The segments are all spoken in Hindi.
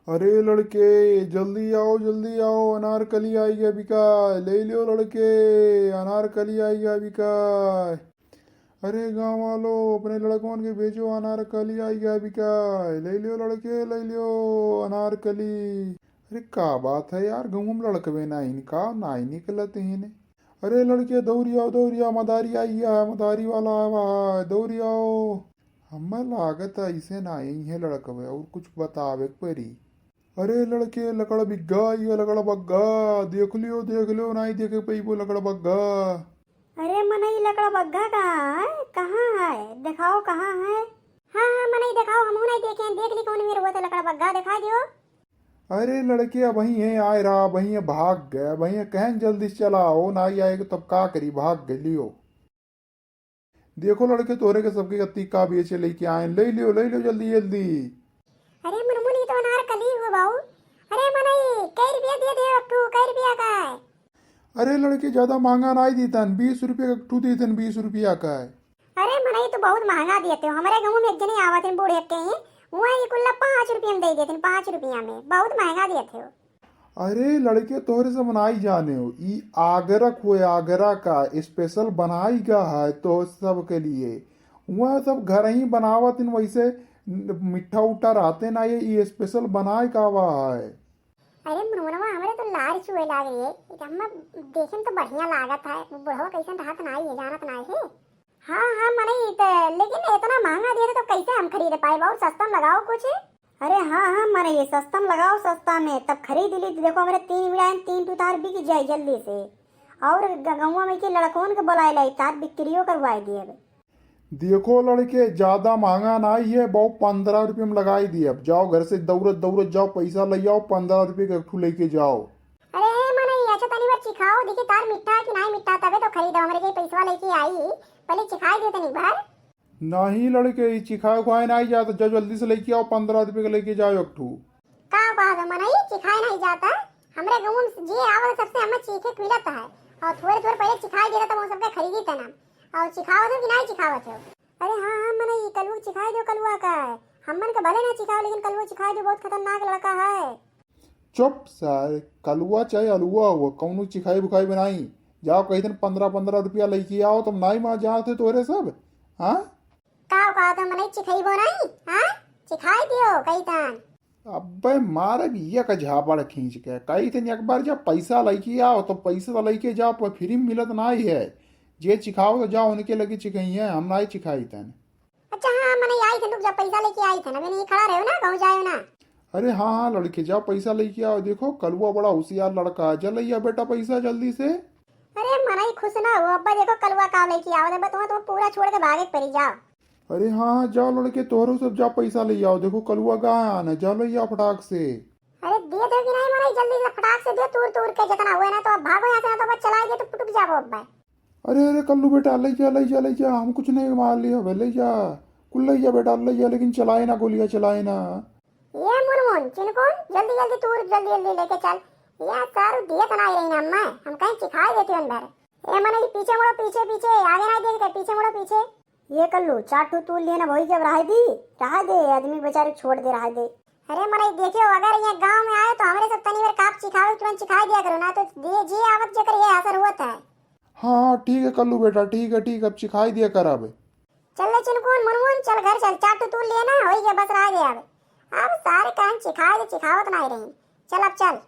अरे लड़के, जल्दी आओ, अनारकली आई है बिकाय, ले लो लड़के, अनारकली आई है बिकाय। अरे गांव वालों, अपने लड़कों के भेजो, अनारकली आई है बिकाय, ले लो लड़के, ले लो अनारकली। अरे का बात है यार, गाँव में लड़कवे ना इनका ना ही निकलते हैं। अरे लड़के दौड़ी आओ, मदारी आई है, मदारी वाला आवा है, दौड़ी आओ। हमें लागत है इसे ना ही है लड़कवे और कुछ बतावे परी। अरे लड़के, लकड़ बिग्गा, ये लकड़ बग्गा, देख लियो नहीं देखे पई वो लकड़ बग्गा। अरे मनई लकड़ा बग्गा कहाँ है? कहाँ है? दिखाओ कहाँ है? हाँ हाँ मनई दिखाओ, हम नहीं देखे, देख ली कौन मेरे वो तो लकड़ा बग्गा दिखा दियो। अरे लड़के, अब वही है आए रहा, वही है भाग गया, वही है कहन जल्दी से चलाओ ना ही आएगा तब का करी, भाग गए लियो। देखो लड़के, तोरे के सबके कत्ती का बेचे लेके आए, ले लियो जल्दी जल्दी। अरे मुनमुन ये तो अनारकली हुआ बाऊ। अरे मनई कई रुपया दे दे तू, कई रुपया का है? अरे लड़के, ज्यादा महंगा नहीं दीतन, 20 रुपये का टू दीतन, 20 रुपया का है। अरे मनई तो बहुत महंगा देते हो, हमारे गाँव में एक जने आवत हैं बूढ़े के हैं, वो ये कुल्ला 5 रुपया में दे देते हैं, 5 रुपया में, बहुत महंगा देते हो। अरे लड़के, तोहरे से बनाई जाने हो, ई आगरक हुए, आगरा का स्पेशल बनाई गया है तो सब के लिए। वह सब घर ही बनावत इन, वैसे मिठा उठा रहते ना, ये स्पेशल बनाए का हुआ है। अरे मुनमुनवा हमारे तो लार चुए लाग रही है, हम देखे तो बढ़िया लागत है, बुढ़वा कैसे रहत नहीं है, जानत नहीं है। हाँ हाँ मनई तो, लेकिन इतना महंगा दे तो कैसे हम खरीद पाए, बहुत सस्ता में लगाओ कुछ। अरे हाँ हाँ मनई सस्ता में लगाओ, सस्ता में तब खरीद ली। देखो हमारे 3 बिड़ाएं, 3 टू तार बिक जाए जल्दी से, और गौवा में के लड़कों के बुलाए लाई तार बिक्रियो करवाए दिए। अब देखो लड़के, ज्यादा महंगा नहीं है, बहुत 15 रुपये में लगाई दिए। अब जाओ घर से दौड़त दौड़त जाओ, पैसा ले जाओ, 15 रुपये का ठू लेके जाओ। अरे मनई अच्छा तनी बार चिखाओ, देखिए तार मिठा कि नहीं मिठा, तबे तो खरीदो, हमारे के पैसा लेके आई, पहले चिखाई दे तनी बार। नहीं लड़के, चिखाए खुआए नहीं जाता, जाओ जल्दी से लेके आओ, 15 रुपये का लेके जाओ एक ठू। का कहा दो मनई, चिखाई नहीं जाता, हमरे गाँव में जे आवल सबसे हमें चीखे खिलाता है, और थोड़े थोड़े पहले चिखाई देता तो वो सबके खरीदी तना, और चिखाओ दो कि नहीं चिखावत हो। अरे हाँ हाँ मनई कलुआ चिखाई दो, कलुआ का है, हमन के भले ना चिखाओ लेकिन कलुआ चिखाई दो, बहुत खतरनाक लड़का है। चुप सर, कलुआ चाहे अलुआ हुआ, कौनो चिखाई बुखाई बनाई। जाओ कहीं दिन 15-15 रुपया लेके आओ, तुम नहीं मार जाते तोरे सब। हाँ का कहा दो मनई चिखाई बो नहीं, हाँ चिखाई दियो कई तन। अबे मारे बिया का झापड़ खींच के कहीं दिन एक बार जब पैसा लेके आओ तो पैसा लेके जाओ, पर फ्री में मिलत नहीं है। जे चिखाओ तो जाओ उनके लगे चिखाइए, हम नहीं चिखाई तन। अच्छा हाँ मनई आई थे, रुक जा, पैसा लेके आई थे ना, मैंने ये खड़ा रहो ना, गाँव जाओ ना। अरे हाँ हाँ लड़के, जाओ पैसा लेके आओ। देखो कलुआ बड़ा होशियार लड़का है, चल लिया बेटा पैसा जल्दी से। अरे मनई खुश ना हो, अब्बा देखो कलुआ का लेके आओ, तुम पूरा छोड़ के भागे पड़ी जाओ। अरे हाँ हाँ जाओ लड़के, तोहरो सब जाओ पैसा ले आओ। देखो कलुआ कहाँ आना, जाओ ले आओ फटाक से। अरे दे दो कि नहीं मनई, जल्दी से फटाक से दे, तूर तूर के जितना हुआ ना, तो अब भागो यहाँ से, ना तो बस चला गए तो पुटुक जाओ अब्बा। अरे अरे कल्लू बेटा, ले जा, हम कुछ नहीं मार लिया, ले जा, कुल ले जा बेटा, ले जा, लेकिन चलाए ना गोलियां, चलाए ना। ये मुनमुन चिनकुन, जल्दी जल्दी तूर जल्दी जल्दी लेके चल, यार सारू दिए तो नहीं रही ना अम्मा, हम कहीं चिखाई देते अंदर। ये मनई पीछे मुड़ो, पीछे पीछे, आगे ना देख, पीछे मुड़ो पीछे। ये कल्लू चाटू तू लेना भाई, जब रहा दे आदमी बेचारे छोड़ दे रहा दे। अरे मनई देखियो, अगर ये गांव में आए तो हमारे सब तनी बार काप चिखाओ, तुरंत चिखाई दिया करो ना, तो दे जे आवत जकर ये असर होता है। हाँ ठीक है कल्लू बेटा, ठीक है, अब सिखाई दिया कर। अब चल ले चिनकुन मुनमुन, चल घर चल, चाटू तू लेना हो गया, बस रह गया। अब सारे काम चिखाए तो चिखावत नहीं रही, चल अब चल।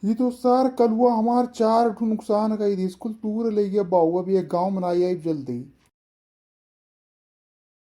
ये तो सर कलुआ हमार 4 ठू नुकसान कही थी, स्कूल दूर ले गया बाऊ, अब ये गाँव में आई जल्दी।